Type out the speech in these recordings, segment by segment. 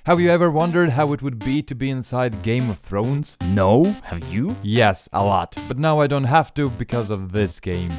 Have you ever wondered how it would be to be inside Game of Thrones? No? Have you? Yes, a lot. But now I don't have to because of this game.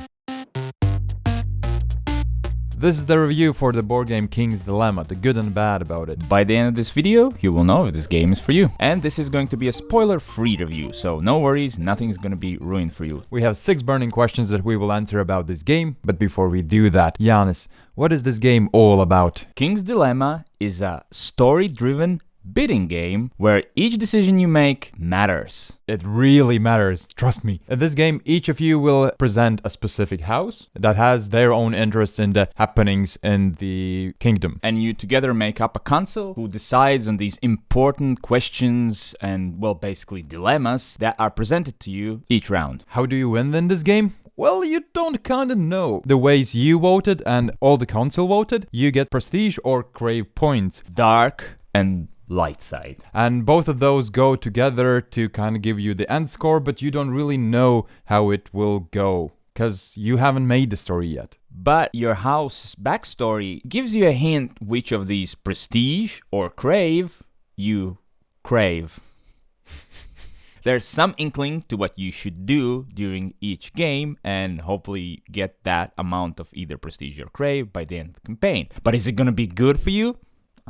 This is the review for the board game King's Dilemma, the good and bad about it. By the end of this video, you will know if this game is for you. And this is going to be a spoiler-free review, so no worries, nothing is going to be ruined for you. We have 6 burning questions that we will answer about this game, but before we do that, Giannis, what is this game all about? King's Dilemma is a story-driven bidding game where each decision you make matters. It really matters, trust me. In this game, each of you will present a specific house that has their own interests in the happenings in the kingdom. And you together make up a council who decides on these important questions and, well, basically dilemmas that are presented to you each round. How do you win in this game? Well, you don't kinda know. The ways you voted and all the council voted, you get prestige or crave points. Dark and light side. And both of those go together to kind of give you the end score, but you don't really know how it will go, because you haven't made the story yet. But your house's backstory gives you a hint which of these prestige or crave you crave. There's some inkling to what you should do during each game and hopefully get that amount of either prestige or crave by the end of the campaign. But is it going to be good for you?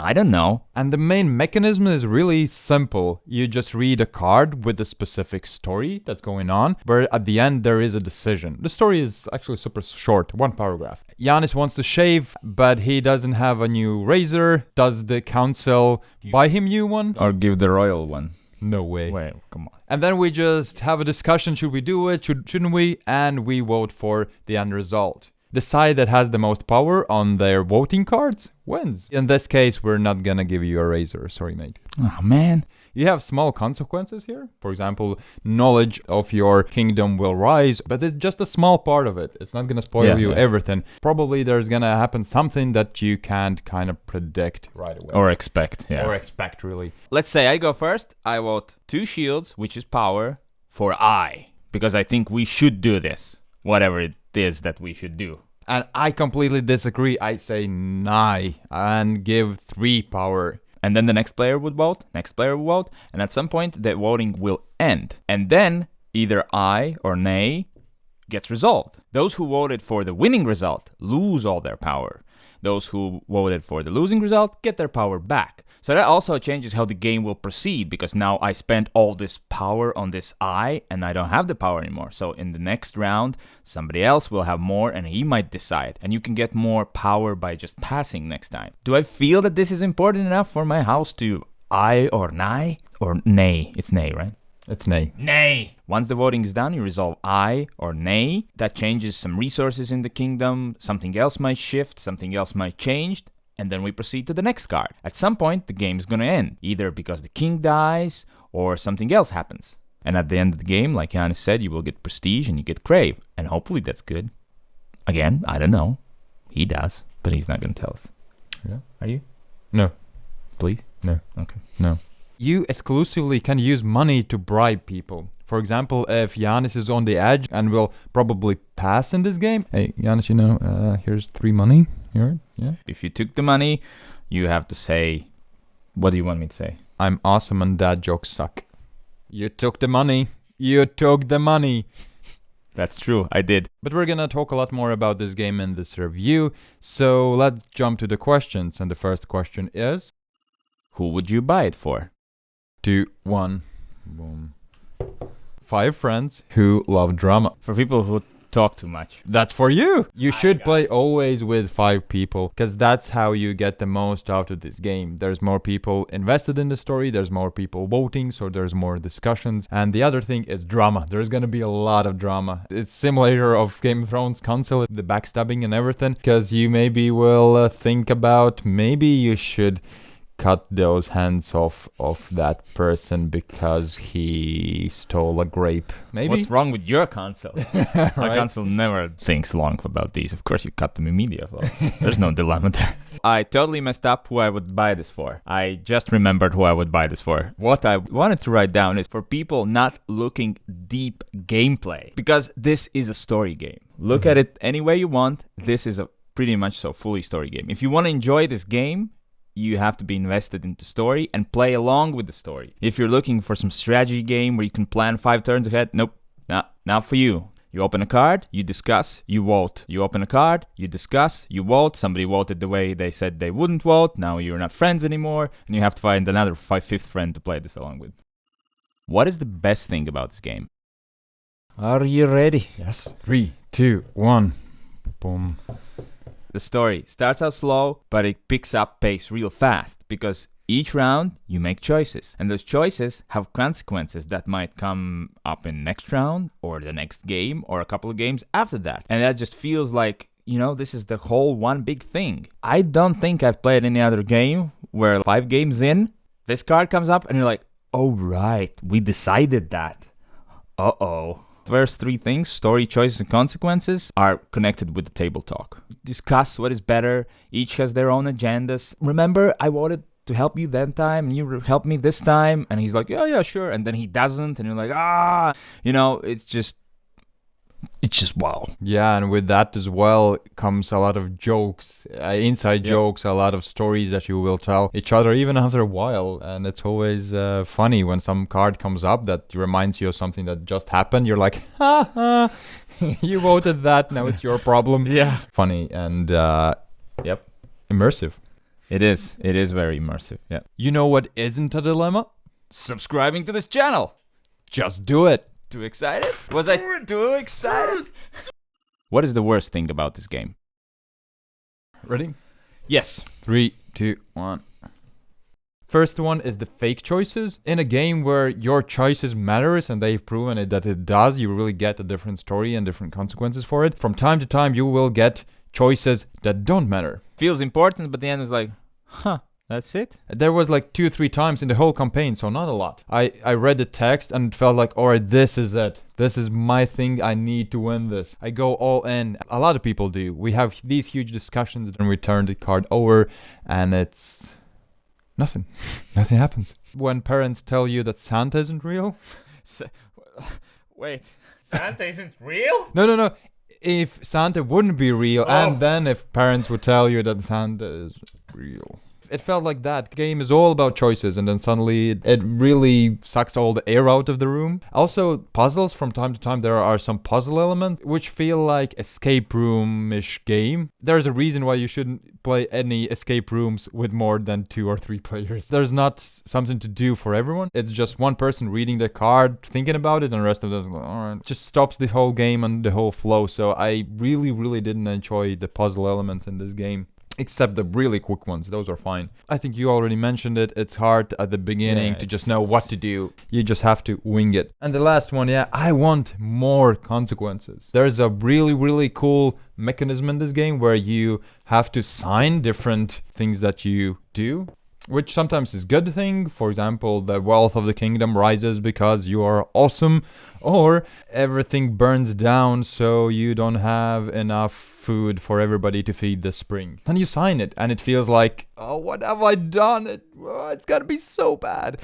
I don't know. And the main mechanism is really simple. You just read a card with a specific story that's going on, where at the end there is a decision. The story is actually super short, 1 paragraph. Giannis wants to shave, but he doesn't have a new razor. Does the council buy him new one? Or give the royal one. No way. Wait, come on. And then we just have a discussion, should we do it, shouldn't we? And we vote for the end result. The side that has the most power on their voting cards wins. In this case, we're not gonna give you a razor. Sorry, mate. Oh, man. You have small consequences here. For example, knowledge of your kingdom will rise, but it's just a small part of it. It's not gonna spoil you everything. Probably there's gonna happen something that you can't kind of predict right away. Or expect, Or expect, really. Let's say I go first. I vote 2 shields, which is power, for I. Because I think we should do this. Whatever it is that we should do. And I completely disagree. I say nay and give 3 power. And then the next player would vote, and at some point the voting will end. And then either aye or nay gets resolved. Those who voted for the winning result lose all their power. Those who voted for the losing result get their power back. So that also changes how the game will proceed, because now I spent all this power on this I and I don't have the power anymore. So in the next round, somebody else will have more and he might decide. And you can get more power by just passing next time. Do I feel that this is important enough for my house to aye or nay? Or nay? It's nay, right? It's nay. Nay! Once the voting is done, you resolve aye or nay. That changes some resources in the kingdom. Something else might shift, something else might change. And then we proceed to the next card. At some point, the game is going to end. Either because the king dies or something else happens. And at the end of the game, like Giannis said, you will get prestige and you get crave. And hopefully that's good. Again, I don't know. He does, but he's not going to tell us. Yeah. Are you? No. Please? No. Okay. No. You exclusively can use money to bribe people. For example, if Giannis is on the edge and will probably pass in this game. Hey, Giannis, here's 3 money. Here, yeah. If you took the money, you have to say, what do you want me to say? I'm awesome and dad jokes suck. You took the money. You took the money. That's true, I did. But we're gonna talk a lot more about this game in this review. So let's jump to the questions. And the first question is, who would you buy it for? 2, 1, boom. 5 friends who love drama. For people who talk too much. That's for you. You should play always with 5 people, because that's how you get the most out of this game. There's more people invested in the story, there's more people voting, so there's more discussions. And the other thing is drama. There's gonna be a lot of drama. It's simulator of Game of Thrones console, the backstabbing and everything, because you maybe will think about maybe you should cut those hands off of that person because he stole a grape. Maybe. What's wrong with your console? Right? My console never thinks long about these. Of course, you cut them immediately. There's no dilemma there. I totally messed up who I would buy this for. I just remembered who I would buy this for. What I wanted to write down is for people not looking deep gameplay, because this is a story game. Look at it any way you want. This is a pretty much so fully story game. If you want to enjoy this game, you have to be invested into story and play along with the story. If you're looking for some strategy game where you can plan 5 turns ahead, nope, not for you. You open a card, you discuss, you vote. You open a card, you discuss, you vote. Somebody voted the way they said they wouldn't vote. Now you're not friends anymore, and you have to find another fifth friend to play this along with. What is the best thing about this game? Are you ready? Yes. 3, 2, 1. Boom. The story starts out slow, but it picks up pace real fast because each round you make choices, and those choices have consequences that might come up in next round or the next game or a couple of games after that. And that just feels like, this is the whole one big thing. I don't think I've played any other game where 5 games in, this card comes up and you're like, oh right, we decided that. Uh-oh. First 3 things, story, choices, and consequences, are connected with the table talk. Discuss what is better. Each has their own agendas. Remember, I voted to help you that time, and you helped me this time. And he's like, yeah, sure. And then he doesn't, and you're like, it's just wow. Yeah, and with that as well comes a lot of jokes, inside jokes, a lot of stories that you will tell each other even after a while. And it's always funny when some card comes up that reminds you of something that just happened. You're like, you voted that, now it's your problem. Yeah. Funny and immersive. It is very immersive. Yeah. You know what isn't a dilemma? Subscribing to this channel. Just do it. Too excited? Was I too excited? What is the worst thing about this game? Ready? Yes. 3, 2, 1. First one is the fake choices. In a game where your choices matters, and they've proven it that it does, you really get a different story and different consequences for it. From time to time, you will get choices that don't matter. Feels important, but the end is like, that's it? There was like 2-3 times in the whole campaign, so not a lot. I read the text and felt like, alright, this is it. This is my thing. I need to win this. I go all in. A lot of people do. We have these huge discussions and we turn the card over and it's nothing. Nothing happens. When parents tell you that Santa isn't real. Wait, Santa isn't real? No. If Santa wouldn't be real, and then if parents would tell you that Santa is real. It felt like that game is all about choices, and then suddenly it really sucks all the air out of the room. Also, puzzles, from time to time there are some puzzle elements which feel like escape room-ish game. There's a reason why you shouldn't play any escape rooms with more than 2 or 3 players. There's not something to do for everyone. It's just one person reading the card, thinking about it, and the rest of them, alright. Just stops the whole game and the whole flow. So I really didn't enjoy the puzzle elements in this game. Except the really quick ones, those are fine. I think you already mentioned it. It's hard at the beginning to just know what to do. You just have to wing it. And the last one, I want more consequences. There's a really cool mechanism in this game where you have to sign different things that you do, which sometimes is a good thing. For example, the wealth of the kingdom rises because you are awesome, or everything burns down so you don't have enough food for everybody to feed this spring. And you sign it and it feels like, oh, what have I done? It's gotta be so bad.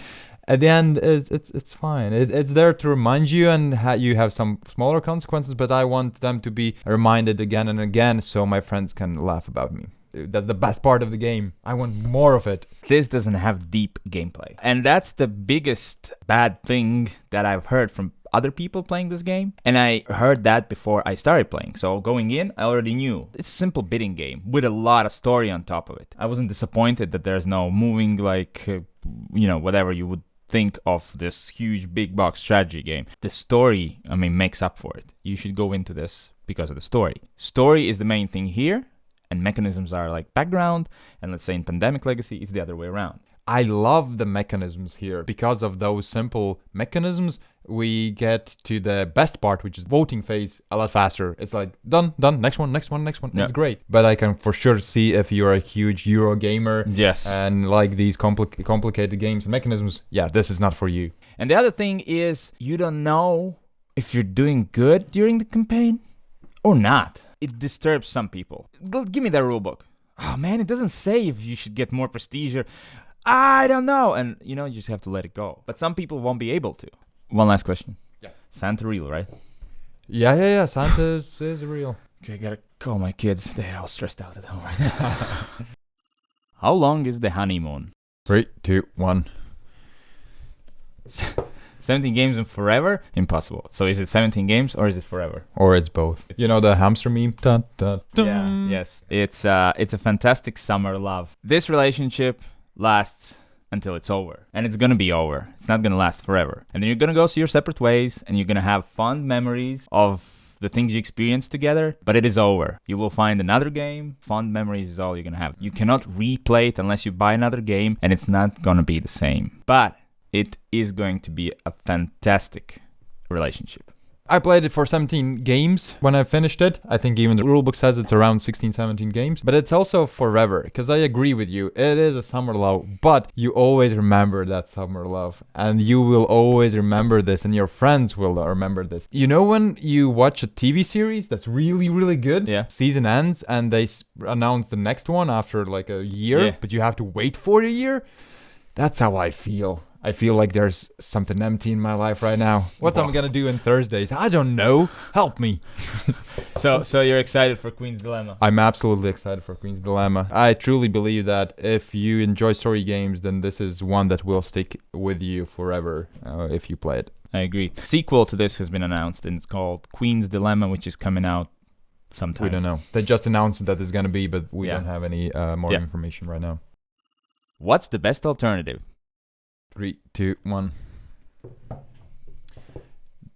At the end, it's fine. It's there to remind you, and you have some smaller consequences, but I want them to be reminded again and again so my friends can laugh about me. That's the best part of the game. I want more of it. This doesn't have deep gameplay. And that's the biggest bad thing that I've heard from other people playing this game. And I heard that before I started playing. So going in, I already knew. It's a simple bidding game with a lot of story on top of it. I wasn't disappointed that there's no moving whatever you would think of this huge big box strategy game. The story, makes up for it. You should go into this because of the story. Story is the main thing here. And mechanisms are like background, and let's say in Pandemic Legacy, it's the other way around. I love the mechanisms here. Because of those simple mechanisms, we get to the best part, which is voting phase, a lot faster. It's like, done, next one. Yeah. It's great. But I can for sure see if you're a huge Euro gamer, yes, and like these complicated games and mechanisms, this is not for you. And the other thing is, you don't know if you're doing good during the campaign or not. It disturbs some people. Give me that rulebook. Oh man, it doesn't say if you should get more prestige or I don't know. And you just have to let it go. But some people won't be able to. One last question. Yeah. Santa real, right? Yeah. Santa is real. Okay, I gotta call my kids. They're all stressed out at home right now. How long is the honeymoon? 3, 2, 1. 17 games and forever? Impossible. So is it 17 games or is it forever? Or it's both. You know the hamster meme? Dun, dun, dun. Yeah, yes. It's a fantastic summer love. This relationship lasts until it's over. And it's gonna be over. It's not gonna last forever. And then you're gonna go your separate ways and you're gonna have fond memories of the things you experienced together, but it is over. You will find another game. Fond memories is all you're gonna have. You cannot replay it unless you buy another game, and it's not gonna be the same. But it is going to be a fantastic relationship. I played it for 17 games when I finished it. I think even the rulebook says it's around 16, 17 games. But it's also forever, because I agree with you. It is a summer love, but you always remember that summer love. And you will always remember this, and your friends will remember this. You know when you watch a TV series that's really, really good? Yeah. Season ends, and they announce the next one after like a year, Yeah. but you have to wait for a year? That's how I feel. I feel like there's something empty in my life right now. What am I gonna do on Thursdays? I don't know. Help me. So you're excited for Queen's Dilemma? I'm absolutely excited for Queen's Dilemma. I truly believe that if you enjoy story games, then this is one that will stick with you forever if you play it. I agree. Sequel to this has been announced, and it's called Queen's Dilemma, which is coming out sometime. We don't know. They just announced that it's gonna be, but we Yeah. don't have any more Yeah. information right now. What's the best alternative? 3, 2, 1.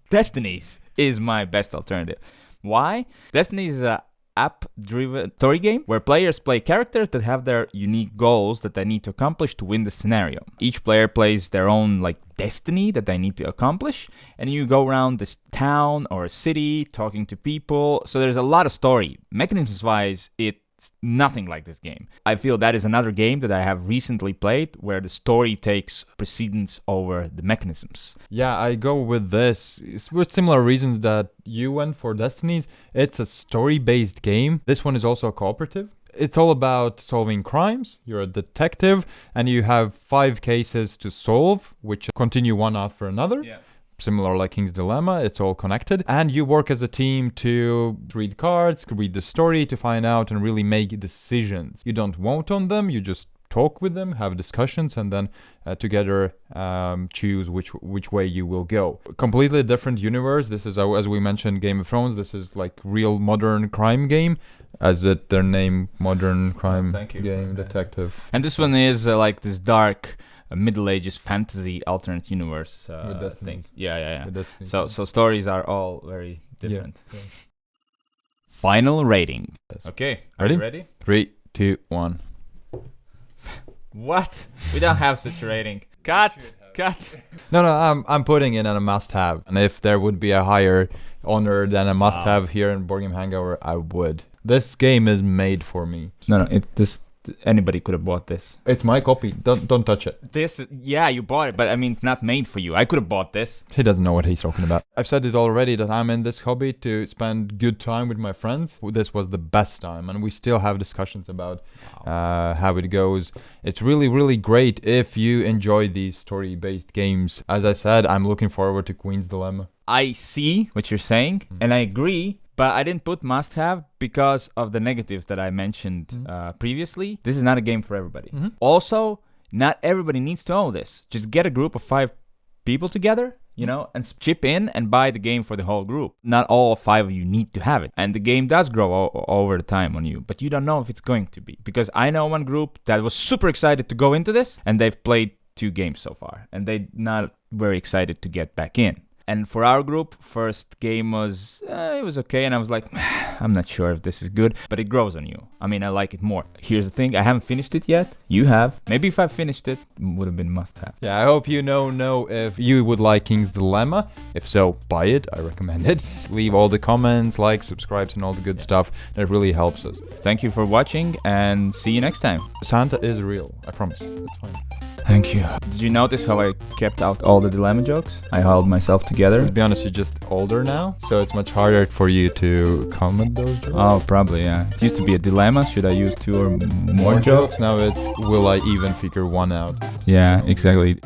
Destinies is my best alternative. Why? Destinies is a app-driven story game where players play characters that have their unique goals that they need to accomplish to win the scenario. Each player plays their own destiny that they need to accomplish, and you go around this town or a city talking to people. So there's a lot of story. Mechanisms-wise, it's nothing like this game. I feel that is another game that I have recently played where the story takes precedence over the mechanisms. Yeah, I go with this. It's with similar reasons that you went for Destinies. It's a story-based game. This one is also cooperative. It's all about solving crimes. You're a detective, and you have 5 cases to solve, which continue one after another. Yeah. Similar like King's Dilemma, it's all connected. And you work as a team to read cards, read the story, to find out and really make decisions. You don't vote on them, you just talk with them, have discussions, and then together choose which way you will go. Completely different universe. This is, as we mentioned, Game of Thrones. This is like real modern crime game, as their name, modern crime game, detective. And this one is this dark Middle Ages fantasy alternate universe With Destinies. thing. Yeah. With Destinies. So stories are all very different. Yeah. Final rating. Yes. Okay, are Ready? you ready? 3, 2, 1. What? We don't have such a rating. Cut. No, I'm putting it in a must-have. And if there would be a higher honor than a must-have here in Board Game Hangover, I would. This game is made for me. No, anybody could have bought this. It's my copy. Don't touch it. You bought it, but I mean, it's not made for you. I could have bought this. He doesn't know what he's talking about. I've said it already that I'm in this hobby to spend good time with my friends. This was the best time, and we still have discussions about how it goes. It's really, really great if you enjoy these story-based games. As I said, I'm looking forward to Queen's Dilemma. I see what you're saying, and I agree. But I didn't put must-have because of the negatives that I mentioned previously. This is not a game for everybody. Mm-hmm. Also, not everybody needs to own this. Just get a group of 5 people together, and chip in and buy the game for the whole group. Not all 5 of you need to have it. And the game does grow over the time on you, but you don't know if it's going to be. Because I know one group that was super excited to go into this, and they've played 2 games so far, and they're not very excited to get back in. And for our group, first game was, it was okay. And I was like, I'm not sure if this is good, but it grows on you. I mean, I like it more. Here's the thing. I haven't finished it yet. You have. Maybe if I finished it, would have been must have. Yeah, I hope you know if you would like King's Dilemma. If so, buy it. I recommend it. Leave all the comments, likes, subscribes, and all the good stuff. That really helps us. Thank you for watching, and see you next time. Santa is real. I promise. It's fine. Thank you. Did you notice how I kept out all the dilemma jokes? I held myself together. To be honest, you're just older now, so it's much harder for you to comment those jokes. Oh, probably, yeah. It used to be a dilemma. Should I use 2 or more jokes? Now it's, will I even figure one out? Yeah, exactly.